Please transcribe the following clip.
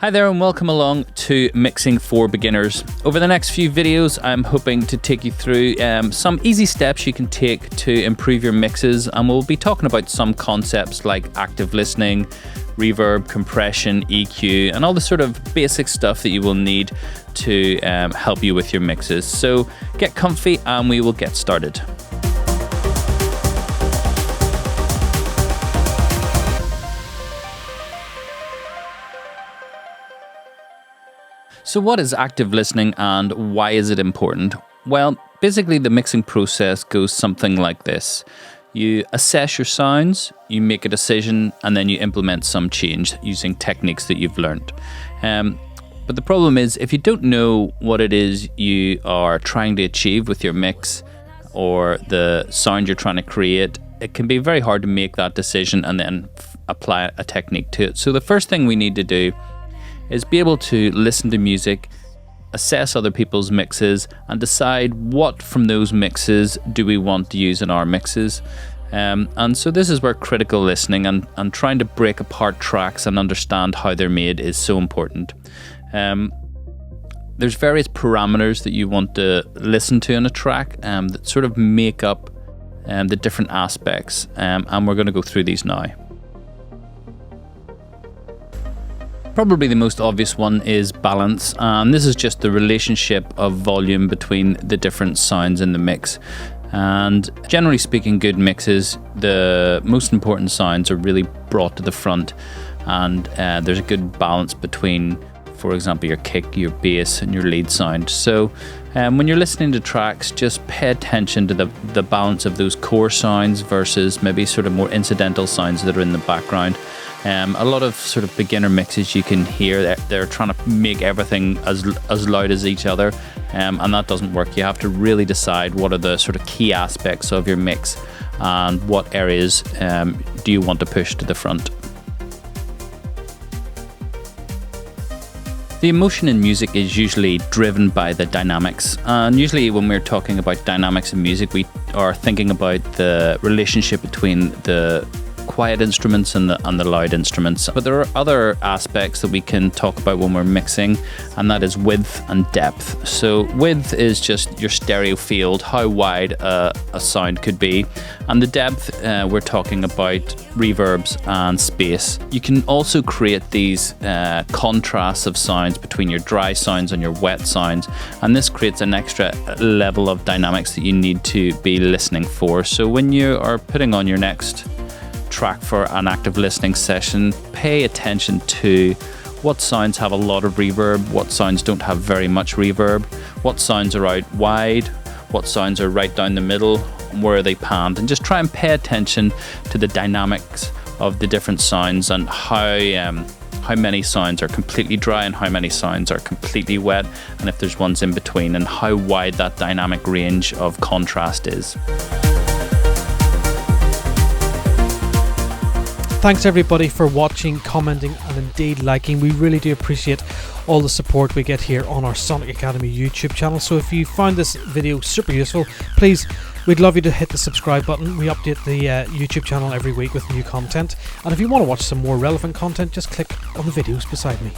Hi there and welcome along to Mixing for Beginners. Over the next few videos I'm hoping to take you through some easy steps you can take to improve your mixes, and we'll be talking about some concepts like active listening, reverb, compression, EQ, and all the sort of basic stuff that you will need to help you with your mixes. So get comfy and we will get started. So what is active listening and why is it important? Well, basically the mixing process goes something like this. You assess your sounds, you make a decision, and then you implement some change using techniques that you've learned. But the problem is, if you don't know what it is you are trying to achieve with your mix or the sound you're trying to create, it can be very hard to make that decision and then apply a technique to it. So the first thing we need to do is be able to listen to music, assess other people's mixes, and decide what from those mixes do we want to use in our mixes. And so this is where critical listening and trying to break apart tracks and understand how they're made is so important. There's various parameters that you want to listen to in a track that sort of make up the different aspects, and we're going to go through these now. Probably the most obvious one is balance, and this is just the relationship of volume between the different sounds in the mix. And generally speaking, good mixes, the most important sounds are really brought to the front, and there's a good balance between, for example, your kick, your bass, and your lead sound. So when you're listening to tracks, just pay attention to the balance of those core sounds versus maybe sort of more incidental sounds that are in the background. A lot of sort of beginner mixes you can hear that they're trying to make everything as loud as each other, and that doesn't work. You have to really decide what are the sort of key aspects of your mix and what areas do you want to push to the front. The emotion in music is usually driven by the dynamics, and usually when we're talking about dynamics in music, we are thinking about the relationship between the quiet instruments and the loud instruments. But there are other aspects that we can talk about when we're mixing, and that is width and depth. So width is just your stereo field, how wide a sound could be, and the depth, we're talking about reverbs and space. You can also create these contrasts of sounds between your dry sounds and your wet sounds, and this creates an extra level of dynamics that you need to be listening for. So when you are putting on your next track for an active listening session, pay attention to what sounds have a lot of reverb, what sounds don't have very much reverb, what sounds are out wide, what sounds are right down the middle, where are they panned, and just try and pay attention to the dynamics of the different sounds and how many sounds are completely dry and how many sounds are completely wet, and if there's ones in between, and how wide that dynamic range of contrast is. Thanks everybody for watching, commenting, and indeed liking. We really do appreciate all the support we get here on our Sonic Academy YouTube channel. So if you found this video super useful, please, we'd love you to hit the subscribe button. We update the YouTube channel every week with new content. And if you want to watch some more relevant content, just click on the videos beside me.